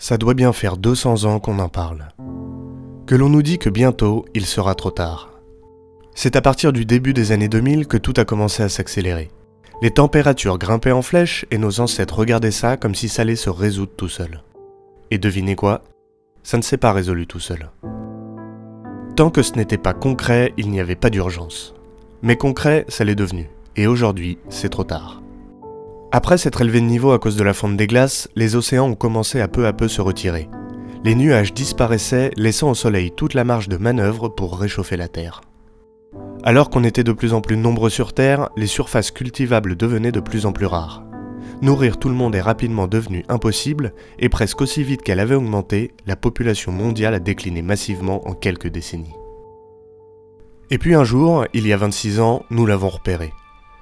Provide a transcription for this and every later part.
Ça doit bien faire 200 ans qu'on en parle. Que l'on nous dit que bientôt, il sera trop tard. C'est à partir du début des années 2000 que tout a commencé à s'accélérer. Les températures grimpaient en flèche et nos ancêtres regardaient ça comme si ça allait se résoudre tout seul. Et devinez quoi? Ça ne s'est pas résolu tout seul. Tant que ce n'était pas concret, il n'y avait pas d'urgence. Mais concret, ça l'est devenu. Et aujourd'hui, c'est trop tard. Après s'être élevé de niveau à cause de la fonte des glaces, les océans ont commencé à peu se retirer. Les nuages disparaissaient, laissant au soleil toute la marge de manœuvre pour réchauffer la Terre. Alors qu'on était de plus en plus nombreux sur Terre, les surfaces cultivables devenaient de plus en plus rares. Nourrir tout le monde est rapidement devenu impossible, et presque aussi vite qu'elle avait augmenté, la population mondiale a décliné massivement en quelques décennies. Et puis un jour, il y a 26 ans, nous l'avons repéré.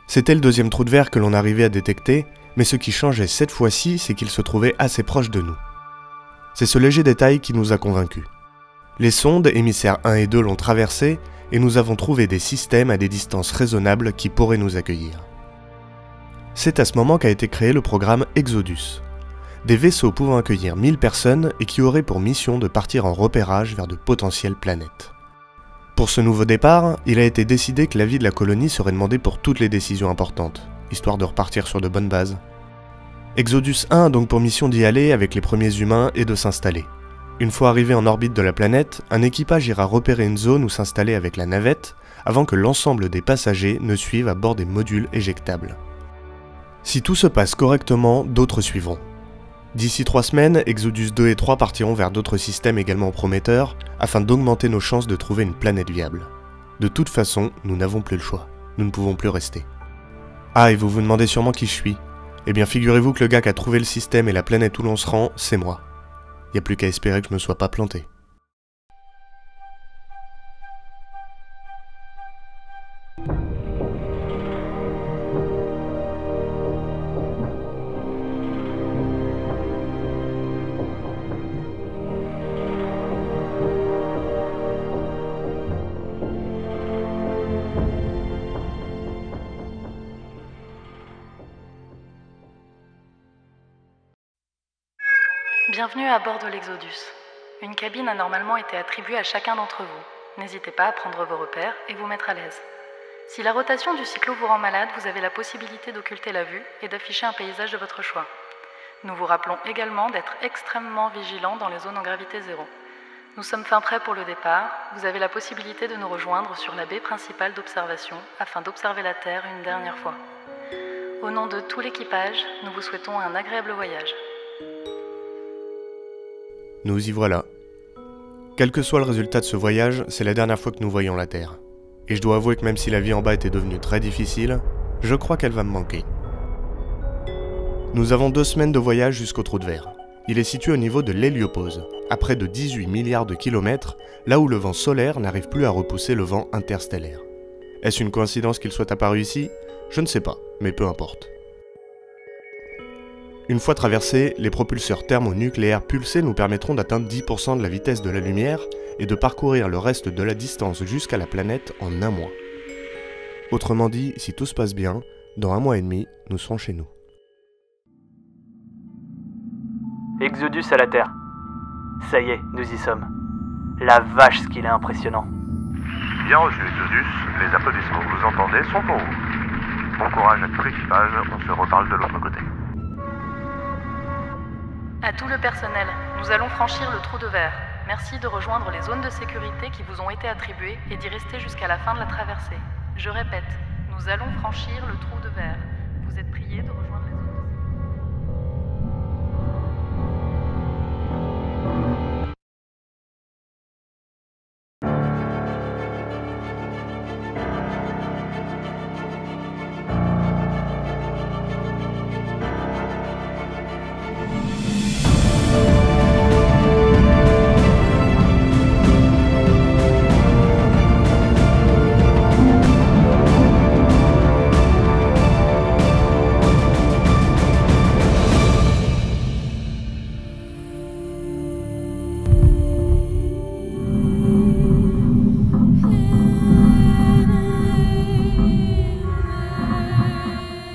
C'était le deuxième trou de verre que l'on arrivait à détecter, mais ce qui changeait cette fois-ci, c'est qu'il se trouvait assez proche de nous. C'est ce léger détail qui nous a convaincus. Les sondes, émissaires 1 et 2 l'ont traversé, et nous avons trouvé des systèmes à des distances raisonnables qui pourraient nous accueillir. C'est à ce moment qu'a été créé le programme Exodus. Des vaisseaux pouvant accueillir 1000 personnes et qui auraient pour mission de partir en repérage vers de potentielles planètes. Pour ce nouveau départ, il a été décidé que l'avis de la colonie serait demandé pour toutes les décisions importantes, histoire de repartir sur de bonnes bases. Exodus 1 a donc pour mission d'y aller avec les premiers humains et de s'installer. Une fois arrivé en orbite de la planète, un équipage ira repérer une zone où s'installer avec la navette, avant que l'ensemble des passagers ne suivent à bord des modules éjectables. Si tout se passe correctement, d'autres suivront. D'ici 3 semaines, Exodus 2 et 3 partiront vers d'autres systèmes également prometteurs, afin d'augmenter nos chances de trouver une planète viable. De toute façon, nous n'avons plus le choix. Nous ne pouvons plus rester. Ah, et vous vous demandez sûrement qui je suis. Eh bien, figurez-vous que le gars qui a trouvé le système et la planète où l'on se rend, c'est moi. Y a plus qu'à espérer que je me sois pas planté. Bienvenue à bord de l'Exodus. Une cabine a normalement été attribuée à chacun d'entre vous. N'hésitez pas à prendre vos repères et vous mettre à l'aise. Si la rotation du cyclo vous rend malade, vous avez la possibilité d'occulter la vue et d'afficher un paysage de votre choix. Nous vous rappelons également d'être extrêmement vigilants dans les zones en gravité zéro. Nous sommes fin prêts pour le départ. Vous avez la possibilité de nous rejoindre sur la baie principale d'observation afin d'observer la Terre une dernière fois. Au nom de tout l'équipage, nous vous souhaitons un agréable voyage. Nous y voilà. Quel que soit le résultat de ce voyage, c'est la dernière fois que nous voyons la Terre. Et je dois avouer que même si la vie en bas était devenue très difficile, je crois qu'elle va me manquer. Nous avons 2 semaines de voyage jusqu'au trou de verre. Il est situé au niveau de l'héliopause, à près de 18 milliards de kilomètres, là où le vent solaire n'arrive plus à repousser le vent interstellaire. Est-ce une coïncidence qu'il soit apparu ici? Je ne sais pas, mais peu importe. Une fois traversés, les propulseurs thermonucléaires pulsés nous permettront d'atteindre 10% de la vitesse de la lumière et de parcourir le reste de la distance jusqu'à la planète en 1 mois. Autrement dit, si tout se passe bien, dans 1 mois et demi, nous serons chez nous. Exodus à la Terre. Ça y est, nous y sommes. La vache, ce qu'il est impressionnant. Bien reçu, Exodus. Les applaudissements que vous entendez sont pour vous. Bon courage à tout l'équipage, on se reparle de l'autre côté. À tout le personnel, nous allons franchir le trou de verre. Merci de rejoindre les zones de sécurité qui vous ont été attribuées et d'y rester jusqu'à la fin de la traversée. Je répète, nous allons franchir le trou de verre. Vous êtes priés de rejoindre les zones de sécurité.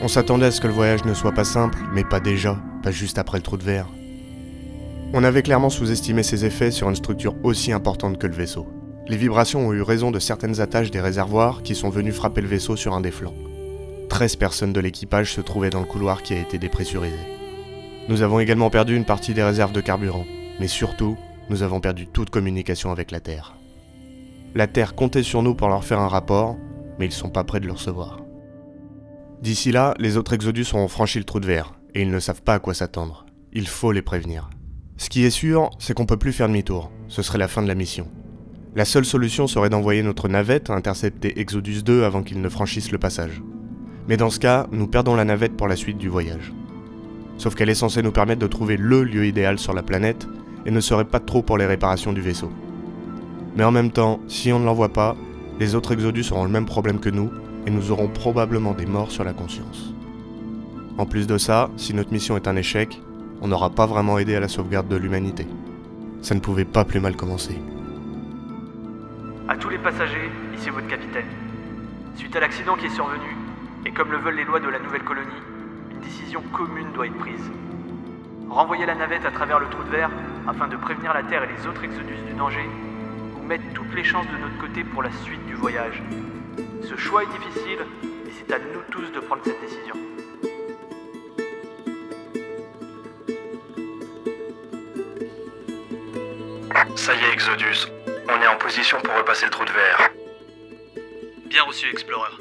On s'attendait à ce que le voyage ne soit pas simple, mais pas déjà, pas juste après le trou de verre. On avait clairement sous-estimé ses effets sur une structure aussi importante que le vaisseau. Les vibrations ont eu raison de certaines attaches des réservoirs qui sont venues frapper le vaisseau sur un des flancs. 13 personnes de l'équipage se trouvaient dans le couloir qui a été dépressurisé. Nous avons également perdu une partie des réserves de carburant, mais surtout, nous avons perdu toute communication avec la Terre. La Terre comptait sur nous pour leur faire un rapport, mais ils sont pas prêts de le recevoir. D'ici là, les autres Exodus auront franchi le trou de verre, et ils ne savent pas à quoi s'attendre. Il faut les prévenir. Ce qui est sûr, c'est qu'on peut plus faire demi-tour. Ce serait la fin de la mission. La seule solution serait d'envoyer notre navette intercepter Exodus 2 avant qu'il ne franchisse le passage. Mais dans ce cas, nous perdons la navette pour la suite du voyage. Sauf qu'elle est censée nous permettre de trouver le lieu idéal sur la planète, et ne serait pas trop pour les réparations du vaisseau. Mais en même temps, si on ne l'envoie pas, les autres Exodus auront le même problème que nous, et nous aurons probablement des morts sur la conscience. En plus de ça, si notre mission est un échec, on n'aura pas vraiment aidé à la sauvegarde de l'humanité. Ça ne pouvait pas plus mal commencer. À tous les passagers, ici votre capitaine. Suite à l'accident qui est survenu, et comme le veulent les lois de la nouvelle colonie, une décision commune doit être prise. Renvoyer la navette à travers le trou de verre afin de prévenir la Terre et les autres Exodus du danger, ou mettre toutes les chances de notre côté pour la suite du voyage. Ce choix est difficile, et c'est à nous tous de prendre cette décision. Ça y est, Exodus. On est en position pour repasser le trou de verre. Bien reçu, Explorer.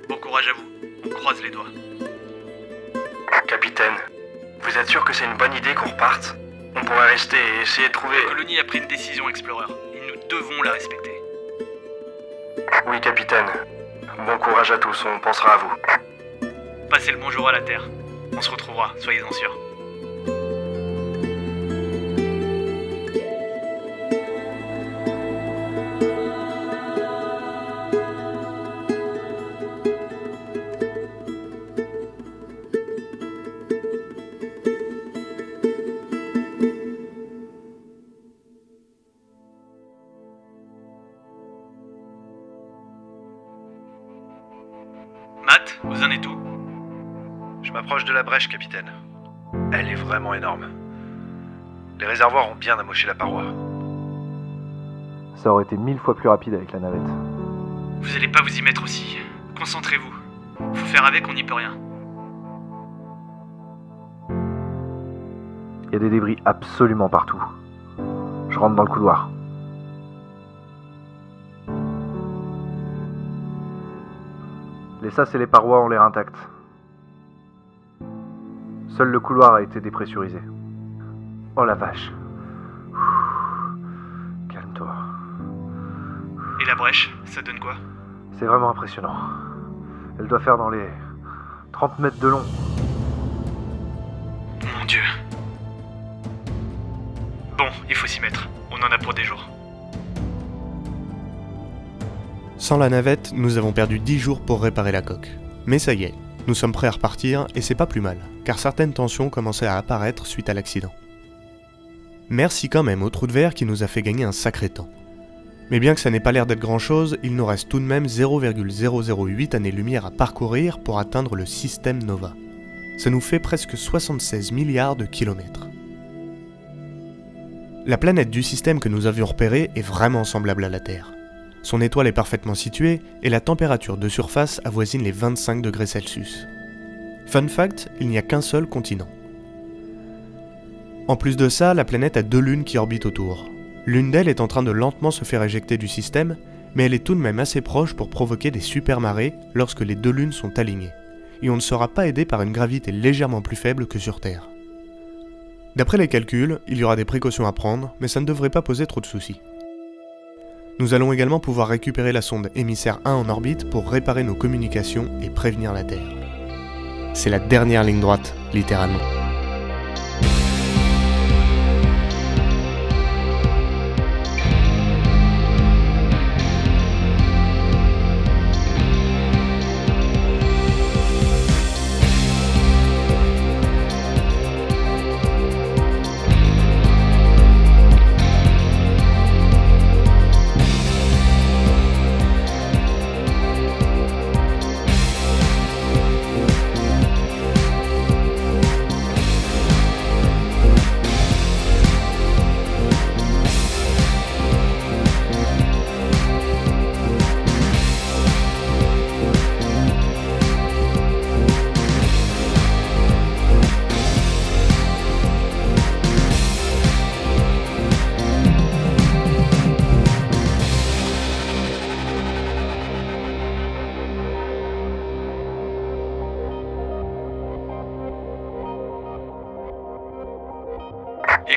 Bon courage à vous. On croise les doigts. Capitaine, vous êtes sûr que c'est une bonne idée qu'on reparte? On pourrait rester et essayer de trouver... La colonie a pris une décision, Explorer, et nous devons la respecter. Oui, capitaine. Bon courage à tous, on pensera à vous. Passez le bonjour à la Terre. On se retrouvera, soyez-en sûrs. Matt, vous en êtes où? Je m'approche de la brèche, capitaine. Elle est vraiment énorme. Les réservoirs ont bien amoché la paroi. Ça aurait été 1000 fois plus rapide avec la navette. Vous allez pas vous y mettre aussi. Concentrez-vous. Faut faire avec, on n'y peut rien. Il y a des débris absolument partout. Je rentre dans le couloir. Les sas et les parois ont l'air intacts. Seul le couloir a été dépressurisé. Oh la vache. Calme-toi. Et la brèche, ça donne quoi? C'est vraiment impressionnant. Elle doit faire dans les 30 mètres de long. Mon Dieu. Bon, il faut s'y mettre. On en a pour des jours. Sans la navette, nous avons perdu 10 jours pour réparer la coque. Mais ça y est, nous sommes prêts à repartir et c'est pas plus mal, car certaines tensions commençaient à apparaître suite à l'accident. Merci quand même au trou de verre qui nous a fait gagner un sacré temps. Mais bien que ça n'ait pas l'air d'être grand chose, il nous reste tout de même 0,008 années-lumière à parcourir pour atteindre le système Nova. Ça nous fait presque 76 milliards de kilomètres. La planète du système que nous avions repérée est vraiment semblable à la Terre. Son étoile est parfaitement située et la température de surface avoisine les 25 degrés Celsius. Fun fact, il n'y a qu'un seul continent. En plus de ça, la planète a 2 lunes qui orbitent autour. L'une d'elles est en train de lentement se faire éjecter du système, mais elle est tout de même assez proche pour provoquer des supermarées lorsque les 2 lunes sont alignées, et on ne sera pas aidé par une gravité légèrement plus faible que sur Terre. D'après les calculs, il y aura des précautions à prendre, mais ça ne devrait pas poser trop de soucis. Nous allons également pouvoir récupérer la sonde émissaire 1 en orbite pour réparer nos communications et prévenir la Terre. C'est la dernière ligne droite, littéralement.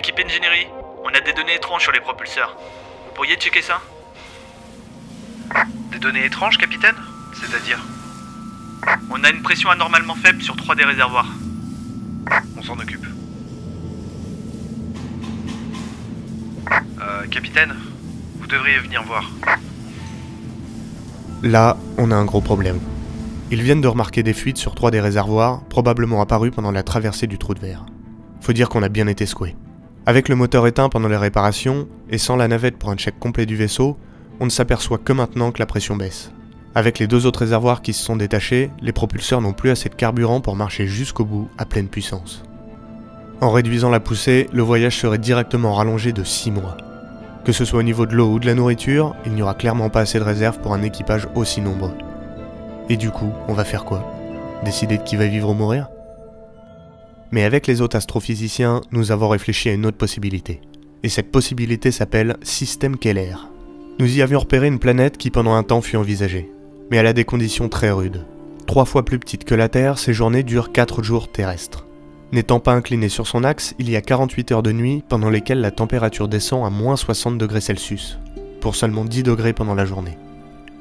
Équipe ingénierie, on a des données étranges sur les propulseurs. Vous pourriez checker ça? Des données étranges, capitaine? C'est-à-dire? On a une pression anormalement faible sur 3 des réservoirs. On s'en occupe. Capitaine, vous devriez venir voir. Là, on a un gros problème. Ils viennent de remarquer des fuites sur 3 des réservoirs, probablement apparues pendant la traversée du trou de verre. Faut dire qu'on a bien été secoués. Avec le moteur éteint pendant les réparations, et sans la navette pour un check complet du vaisseau, on ne s'aperçoit que maintenant que la pression baisse. Avec les 2 autres réservoirs qui se sont détachés, les propulseurs n'ont plus assez de carburant pour marcher jusqu'au bout à pleine puissance. En réduisant la poussée, le voyage serait directement rallongé de 6 mois. Que ce soit au niveau de l'eau ou de la nourriture, il n'y aura clairement pas assez de réserve pour un équipage aussi nombreux. Et du coup, on va faire quoi? Décider de qui va vivre ou mourir? Mais avec les autres astrophysiciens, nous avons réfléchi à une autre possibilité. Et cette possibilité s'appelle Système Keller. Nous y avions repéré une planète qui pendant un temps fut envisagée. Mais elle a des conditions très rudes. 3 fois plus petite que la Terre, ses journées durent 4 jours terrestres. N'étant pas inclinée sur son axe, il y a 48 heures de nuit pendant lesquelles la température descend à moins 60 degrés Celsius, pour seulement 10 degrés pendant la journée.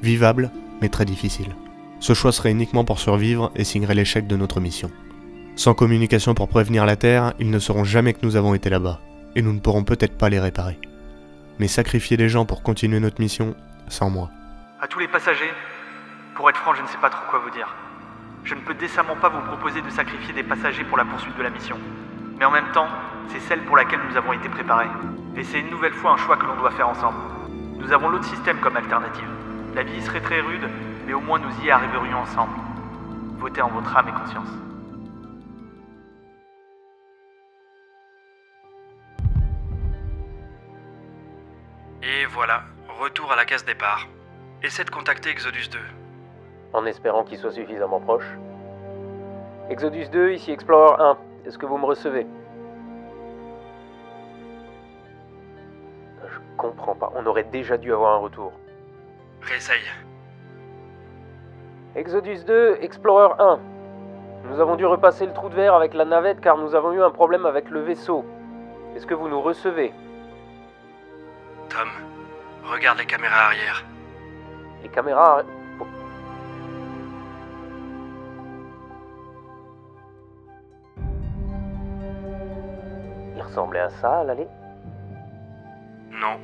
Vivable, mais très difficile. Ce choix serait uniquement pour survivre et signerait l'échec de notre mission. Sans communication pour prévenir la Terre, ils ne sauront jamais que nous avons été là-bas, et nous ne pourrons peut-être pas les réparer. Mais sacrifier des gens pour continuer notre mission, sans moi. À tous les passagers, pour être franc, je ne sais pas trop quoi vous dire. Je ne peux décemment pas vous proposer de sacrifier des passagers pour la poursuite de la mission. Mais en même temps, c'est celle pour laquelle nous avons été préparés. Et c'est une nouvelle fois un choix que l'on doit faire ensemble. Nous avons l'autre système comme alternative. La vie y serait très rude, mais au moins nous y arriverions ensemble. Votez en votre âme et conscience. Et voilà, retour à la case départ. Essaie de contacter Exodus 2. En espérant qu'il soit suffisamment proche. Exodus 2, ici Explorer 1. Est-ce que vous me recevez? Je comprends pas. On aurait déjà dû avoir un retour. Réessaye. Exodus 2, Explorer 1. Nous avons dû repasser le trou de verre avec la navette car nous avons eu un problème avec le vaisseau. Est-ce que vous nous recevez? Tom, regarde les caméras arrière. Les caméras... Il ressemblait à ça, à l'aller? Non.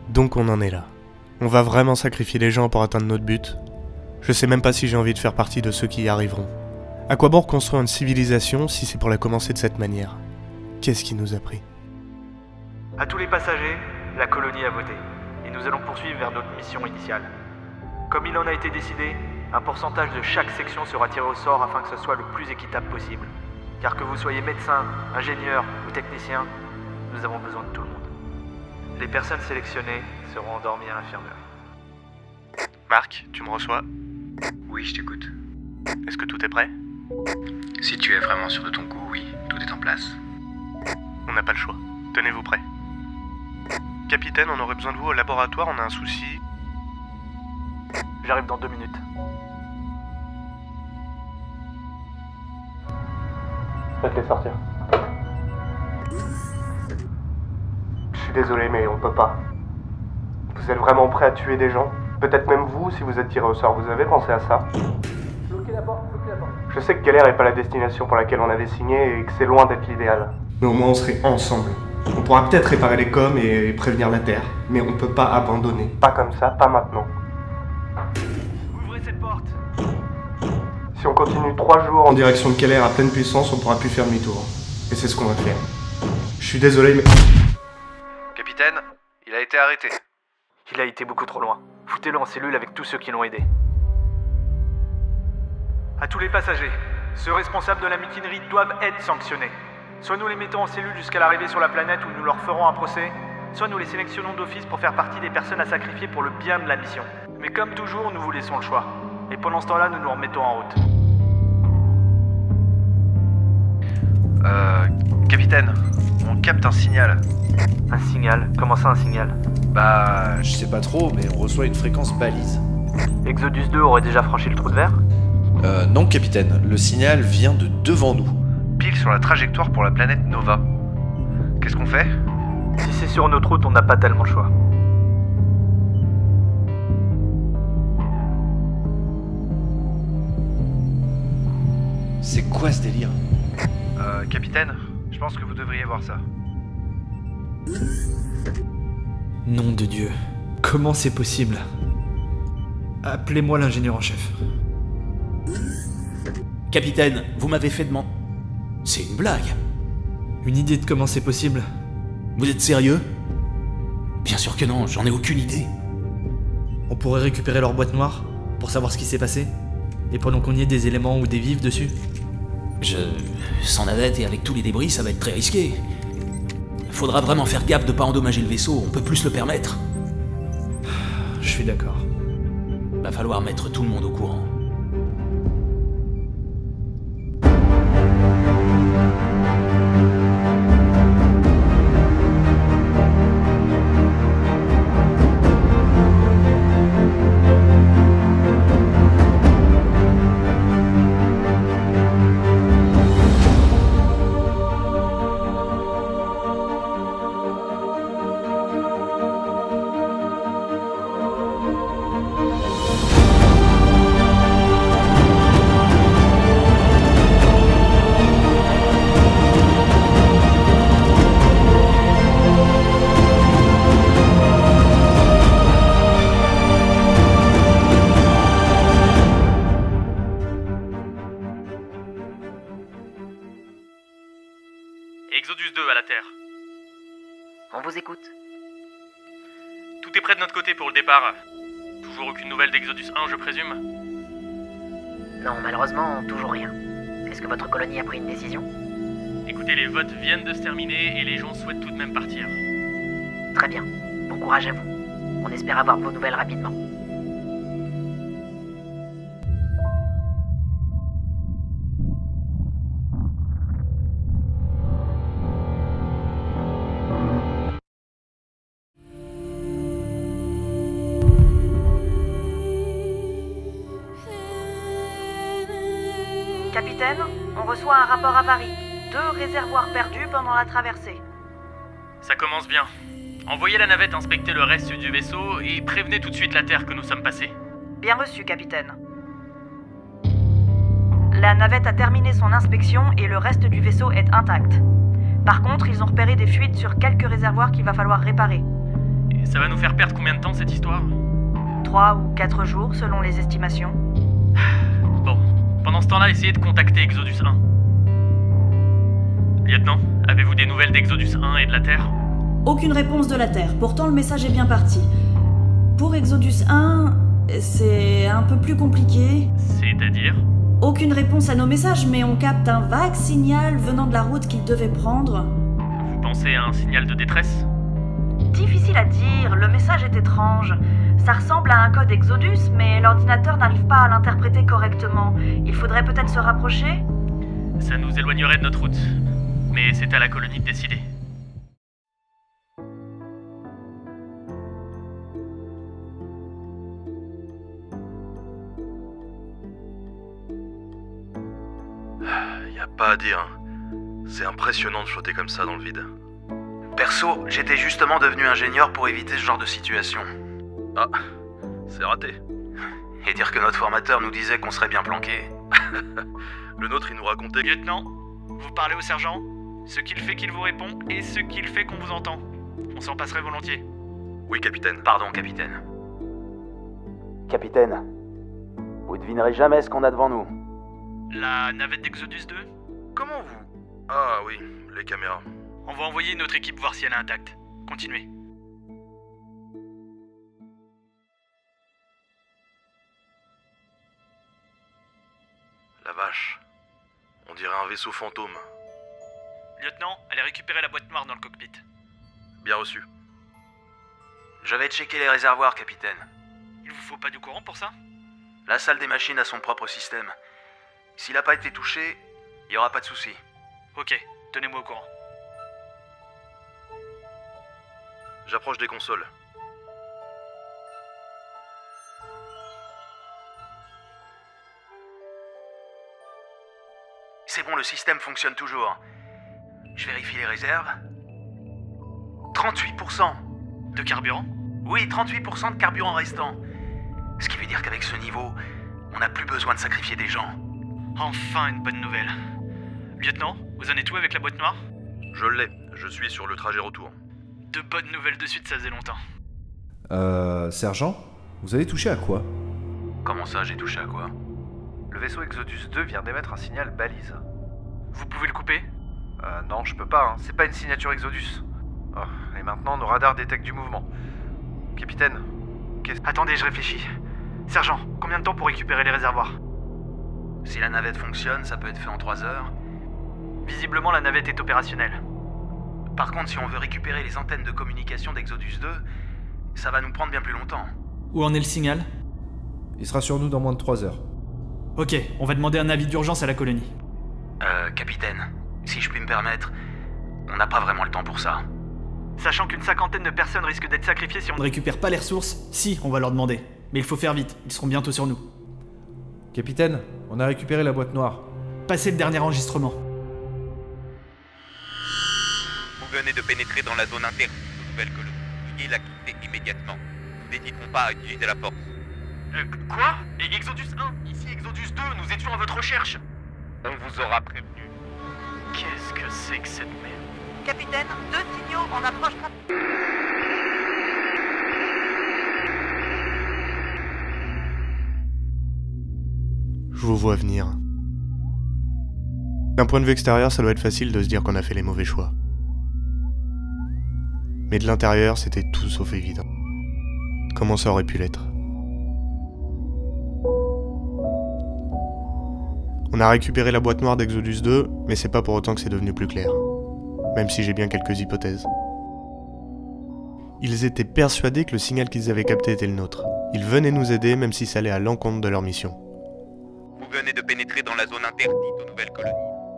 Donc on en est là. On va vraiment sacrifier les gens pour atteindre notre but? Je sais même pas si j'ai envie de faire partie de ceux qui y arriveront. À quoi bon reconstruire une civilisation si c'est pour la commencer de cette manière? Qu'est-ce qui nous a pris? À tous les passagers, la colonie a voté. Et nous allons poursuivre vers notre mission initiale. Comme il en a été décidé, un pourcentage de chaque section sera tiré au sort afin que ce soit le plus équitable possible. Car que vous soyez médecin, ingénieur ou technicien, nous avons besoin de tout le monde. Les personnes sélectionnées seront endormies à l'infirmerie. Marc, tu me reçois? Oui, je t'écoute. Est-ce que tout est prêt? Si tu es vraiment sûr de ton coup, oui, tout est en place. On n'a pas le choix. Tenez-vous prêts. Capitaine, on aurait besoin de vous au laboratoire, on a un souci. J'arrive dans 2 minutes. Faites-les sortir. Je suis désolé, mais on peut pas. Vous êtes vraiment prêt à tuer des gens? Peut-être même vous, si vous êtes tiré au sort. Vous avez pensé à ça? Bloquez la porte, bloquez la porte. Je sais que Keller n'est pas la destination pour laquelle on avait signé et que c'est loin d'être l'idéal. Mais au moins on serait ensemble. On pourra peut-être réparer les coms et prévenir la Terre. Mais on peut pas abandonner. Pas comme ça, pas maintenant. Ouvrez cette porte. Si on continue 3 jours en direction de Keller à pleine puissance, on pourra plus faire demi-tour. Et c'est ce qu'on va faire. Je suis désolé, mais... Capitaine, il a été arrêté. Il a été beaucoup trop loin. Foutez-le en cellule avec tous ceux qui l'ont aidé. À tous les passagers, ceux responsables de la mutinerie doivent être sanctionnés. Soit nous les mettons en cellule jusqu'à l'arrivée sur la planète où nous leur ferons un procès, soit nous les sélectionnons d'office pour faire partie des personnes à sacrifier pour le bien de la mission. Mais comme toujours, nous vous laissons le choix. Et pendant ce temps-là, nous nous remettons en route. Capitaine, on capte un signal. Un signal? Comment ça, un signal? Bah, je sais pas trop, mais on reçoit une fréquence balise. Exodus 2 aurait déjà franchi le trou de verre? Non, capitaine. Le signal vient de devant nous. Pile sur la trajectoire pour la planète Nova. Qu'est-ce qu'on fait? Si c'est sur notre route, on n'a pas tellement le choix. C'est quoi ce délire? Capitaine, je pense que vous devriez voir ça. Nom de Dieu. Comment c'est possible? Appelez-moi l'ingénieur en chef. Capitaine, vous m'avez fait demander... C'est une blague. Une idée de comment c'est possible? Vous êtes sérieux? Bien sûr que non, j'en ai aucune idée. On pourrait récupérer leur boîte noire pour savoir ce qui s'est passé? Et pendant qu'on y ait des éléments ou des vifs dessus? Sans navette et avec tous les débris, ça va être très risqué. Faudra vraiment faire gaffe de pas endommager le vaisseau, on peut plus se le permettre. Je suis d'accord. Va falloir mettre tout le monde au courant. Exodus 2 à la Terre. On vous écoute. Tout est prêt de notre côté pour le départ. Toujours aucune nouvelle d'Exodus 1, je présume? Non, malheureusement, toujours rien. Est-ce que votre colonie a pris une décision? Écoutez, les votes viennent de se terminer et les gens souhaitent tout de même partir. Très bien. Bon courage à vous. On espère avoir vos nouvelles rapidement. Capitaine, on reçoit un rapport à Paris. 2 réservoirs perdus pendant la traversée. Ça commence bien. Envoyez la navette inspecter le reste du vaisseau et prévenez tout de suite la Terre que nous sommes passés. Bien reçu, capitaine. La navette a terminé son inspection et le reste du vaisseau est intact. Par contre, ils ont repéré des fuites sur quelques réservoirs qu'il va falloir réparer. Et ça va nous faire perdre combien de temps cette histoire? 3 ou 4 jours selon les estimations. Bon, pendant ce temps-là, essayez de contacter Exodus 1. Lieutenant, avez-vous des nouvelles d'Exodus 1 et de la Terre? Aucune réponse de la Terre, pourtant le message est bien parti. Pour Exodus 1, c'est un peu plus compliqué. C'est-à-dire? Aucune réponse à nos messages, mais on capte un vague signal venant de la route qu'il devait prendre. Vous pensez à un signal de détresse? Difficile à dire, le message est étrange. Ça ressemble à un code Exodus, mais l'ordinateur n'arrive pas à l'interpréter correctement. Il faudrait peut-être se rapprocher? Ça nous éloignerait de notre route. Mais c'est à la colonie de décider. Y a pas à dire, hein. C'est impressionnant de flotter comme ça dans le vide. Perso, j'étais justement devenu ingénieur pour éviter ce genre de situation. Ah, c'est raté. Et dire que notre formateur nous disait qu'on serait bien planqué. Le nôtre, il nous racontait... Lieutenant, vous parlez au sergent? Ce qu'il fait qu'il vous répond et ce qu'il fait qu'on vous entend. On s'en passerait volontiers. Oui, capitaine. Pardon, capitaine. Capitaine, vous devinerez jamais ce qu'on a devant nous. La navette d'Exodus 2? Comment vous... Ah oui, les caméras. On va envoyer notre équipe voir si elle est intacte. Continuez. La vache. On dirait un vaisseau fantôme. Lieutenant, allez récupérer la boîte noire dans le cockpit. Bien reçu. Je vais checker les réservoirs, capitaine. Il vous faut pas du courant pour ça? La salle des machines a son propre système. S'il n'a pas été touché, il n'y aura pas de souci. Ok, tenez-moi au courant. J'approche des consoles. C'est bon, le système fonctionne toujours. Je vérifie les réserves. 38%. De carburant? Oui, 38% de carburant restant. Ce qui veut dire qu'avec ce niveau, on n'a plus besoin de sacrifier des gens. Enfin une bonne nouvelle. Lieutenant, vous en êtes où avec la boîte noire? Je l'ai, je suis sur le trajet retour. De bonnes nouvelles de suite, ça faisait longtemps. Sergent, vous avez touché à quoi? Comment ça, j'ai touché à quoi? Le vaisseau Exodus 2 vient d'émettre un signal balise. Vous pouvez le couper? Non, je peux pas, c'est pas une signature Exodus. Oh, et maintenant, nos radars détectent du mouvement. Capitaine, Attendez, je réfléchis. Sergent, combien de temps pour récupérer les réservoirs? Si la navette fonctionne, ça peut être fait en 3 heures. Visiblement, la navette est opérationnelle. Par contre, si on veut récupérer les antennes de communication d'Exodus 2, ça va nous prendre bien plus longtemps. Où en est le signal? Il sera sur nous dans moins de 3 heures. Ok, on va demander un avis d'urgence à la colonie. Capitaine, si je puis me permettre, on n'a pas vraiment le temps pour ça. Sachant qu'une 50aine de personnes risquent d'être sacrifiées si on On ne récupère pas les ressources? Si, on va leur demander. Mais il faut faire vite, ils seront bientôt sur nous. Capitaine, on a récupéré la boîte noire. Passez le dernier enregistrement. Vous venez de pénétrer dans la zone interdite de nouvelle colonie. Veuillez la quitter immédiatement. Nous n'hésiterons pas à utiliser la force. Quoi? Et Exodus 1, ici Exodus 2, nous étions à votre recherche. On vous aura prévenu. Qu'est-ce que c'est que cette merde? Capitaine, 2 signaux en approche rapide. Je vous vois venir. D'un point de vue extérieur, ça doit être facile de se dire qu'on a fait les mauvais choix. Mais de l'intérieur, c'était tout sauf évident. Comment ça aurait pu l'être? On a récupéré la boîte noire d'Exodus 2, mais c'est pas pour autant que c'est devenu plus clair. Même si j'ai bien quelques hypothèses. Ils étaient persuadés que le signal qu'ils avaient capté était le nôtre. Ils venaient nous aider même si ça allait à l'encontre de leur mission. Vous venez de pénétrer dans la zone interdite aux nouvelles colonies.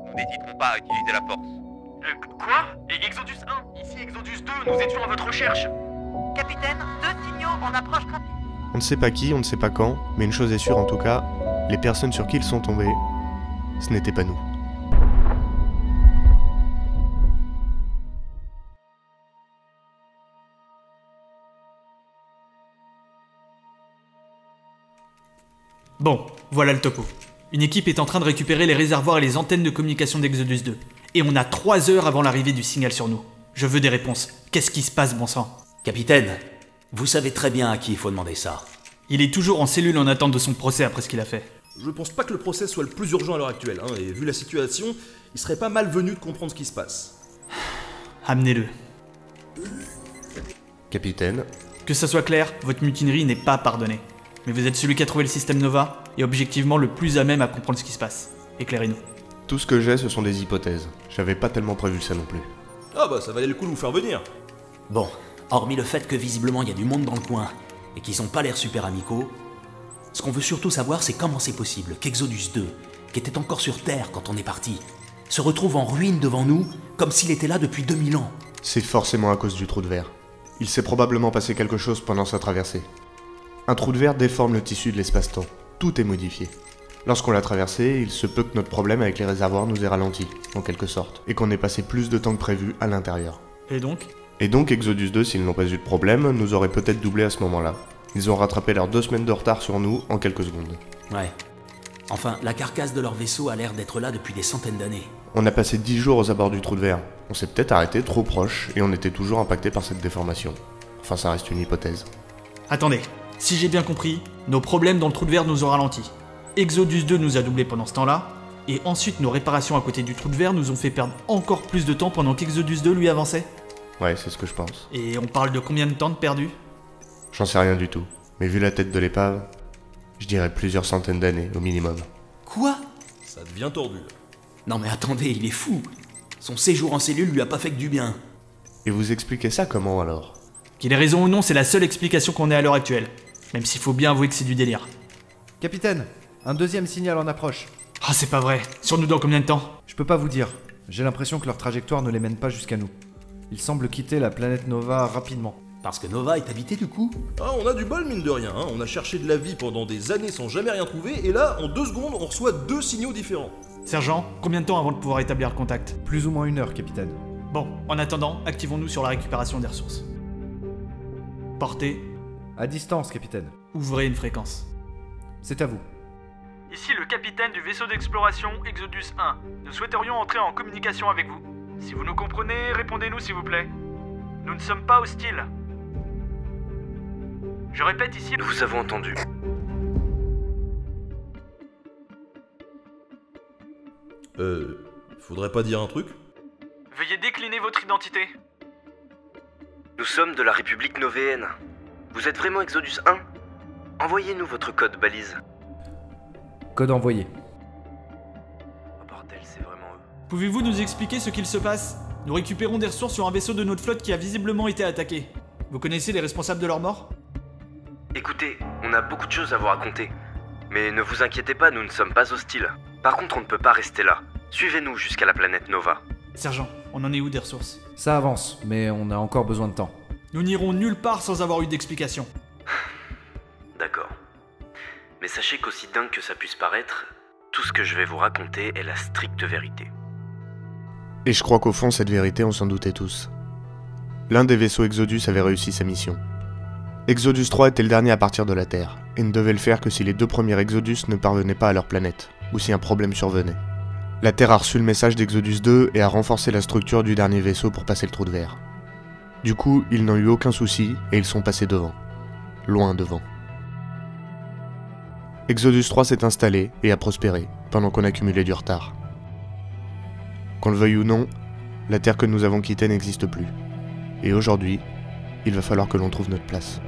Nous n'hésiterons pas à utiliser la force. Quoi? Et Exodus 1, ici Exodus 2, nous étions à votre recherche. Capitaine, 2 signaux en approche rapide. On ne sait pas qui, on ne sait pas quand, mais une chose est sûre en tout cas, les personnes sur qui ils sont tombés, ce n'était pas nous. Bon, voilà le topo. Une équipe est en train de récupérer les réservoirs et les antennes de communication d'Exodus 2. Et on a 3 heures avant l'arrivée du signal sur nous. Je veux des réponses. Qu'est-ce qui se passe, bon sang? Capitaine, vous savez très bien à qui il faut demander ça. Il est toujours en cellule en attente de son procès après ce qu'il a fait. Je pense pas que le procès soit le plus urgent à l'heure actuelle, et vu la situation, il serait pas malvenu de comprendre ce qui se passe. Amenez-le. Capitaine. Que ça soit clair, votre mutinerie n'est pas pardonnée. Mais vous êtes celui qui a trouvé le système Nova, et objectivement le plus à même à comprendre ce qui se passe. Éclairez-nous. Tout ce que j'ai, ce sont des hypothèses. J'avais pas tellement prévu ça non plus. Ah bah ça valait le coup de vous faire venir. Bon, hormis le fait que visiblement il y a du monde dans le coin, et qu'ils ont pas l'air super amicaux, ce qu'on veut surtout savoir c'est comment c'est possible qu'Exodus 2, qui était encore sur Terre quand on est parti, se retrouve en ruine devant nous, comme s'il était là depuis 2000 ans. C'est forcément à cause du trou de verre. Il s'est probablement passé quelque chose pendant sa traversée. Un trou de verre déforme le tissu de l'espace-temps. Tout est modifié. Lorsqu'on l'a traversé, il se peut que notre problème avec les réservoirs nous ait ralenti, en quelque sorte, et qu'on ait passé plus de temps que prévu à l'intérieur. Et donc Exodus 2, s'ils n'ont pas eu de problème, nous aurait peut-être doublé à ce moment-là. Ils ont rattrapé leurs 2 semaines de retard sur nous en quelques secondes. Ouais. Enfin, la carcasse de leur vaisseau a l'air d'être là depuis des centaines d'années. On a passé 10 jours aux abords du trou de verre. On s'est peut-être arrêté trop proche, et on était toujours impacté par cette déformation. Enfin, ça reste une hypothèse. Attendez, si j'ai bien compris, nos problèmes dans le trou de verre nous ont ralenti. Exodus 2 nous a doublé pendant ce temps-là, et ensuite nos réparations à côté du trou de verre nous ont fait perdre encore plus de temps pendant qu'Exodus 2 lui avançait. Ouais, c'est ce que je pense. Et on parle de combien de temps de perdu? J'en sais rien du tout, mais vu la tête de l'épave, je dirais plusieurs centaines d'années au minimum. Quoi? Ça devient tordu. Non mais attendez, il est fou. Son séjour en cellule lui a pas fait que du bien. Et vous expliquez ça comment alors? Qu'il ait raison ou non, c'est la seule explication qu'on ait à l'heure actuelle. Même s'il faut bien avouer que c'est du délire. Capitaine, un 2e signal en approche. Ah, c'est pas vrai. Sur nous dans combien de temps? Je peux pas vous dire. J'ai l'impression que leur trajectoire ne les mène pas jusqu'à nous. Ils semblent quitter la planète Nova rapidement. Parce que Nova est habitée du coup? Ah, on a du bol mine de rien, hein. On a cherché de la vie pendant des années sans jamais rien trouver, et là, en 2 secondes, on reçoit 2 signaux différents. Sergent, combien de temps avant de pouvoir établir le contact? Plus ou moins 1 heure, capitaine. Bon, en attendant, activons-nous sur la récupération des ressources. Portée. À distance, capitaine. Ouvrez une fréquence. C'est à vous. Ici le capitaine du vaisseau d'exploration Exodus 1. Nous souhaiterions entrer en communication avec vous. Si vous nous comprenez, répondez-nous s'il vous plaît. Nous ne sommes pas hostiles. Je répète ici... Nous vous avons entendu. Faudrait pas dire un truc? Veuillez décliner votre identité. Nous sommes de la République Novéenne. Vous êtes vraiment Exodus 1? Envoyez-nous votre code balise. Code envoyé. Oh bordel, c'est vraiment eux. Pouvez-vous nous expliquer ce qu'il se passe? Nous récupérons des ressources sur un vaisseau de notre flotte qui a visiblement été attaqué. Vous connaissez les responsables de leur mort? Écoutez, on a beaucoup de choses à vous raconter. Mais ne vous inquiétez pas, nous ne sommes pas hostiles. Par contre, on ne peut pas rester là. Suivez-nous jusqu'à la planète Nova. Sergent, on en est où des ressources? Ça avance, mais on a encore besoin de temps. Nous n'irons nulle part sans avoir eu d'explication. D'accord. Mais sachez qu'aussi dingue que ça puisse paraître, tout ce que je vais vous raconter est la stricte vérité. Et je crois qu'au fond, cette vérité, on s'en doutait tous. L'un des vaisseaux Exodus avait réussi sa mission. Exodus 3 était le dernier à partir de la Terre, et ne devait le faire que si les 2 premiers Exodus ne parvenaient pas à leur planète, ou si un problème survenait. La Terre a reçu le message d'Exodus 2 et a renforcé la structure du dernier vaisseau pour passer le trou de verre. Du coup, ils n'ont eu aucun souci, et ils sont passés devant. Loin devant. Exodus 3 s'est installé et a prospéré, pendant qu'on accumulait du retard. Qu'on le veuille ou non, la Terre que nous avons quittée n'existe plus. Et aujourd'hui, il va falloir que l'on trouve notre place.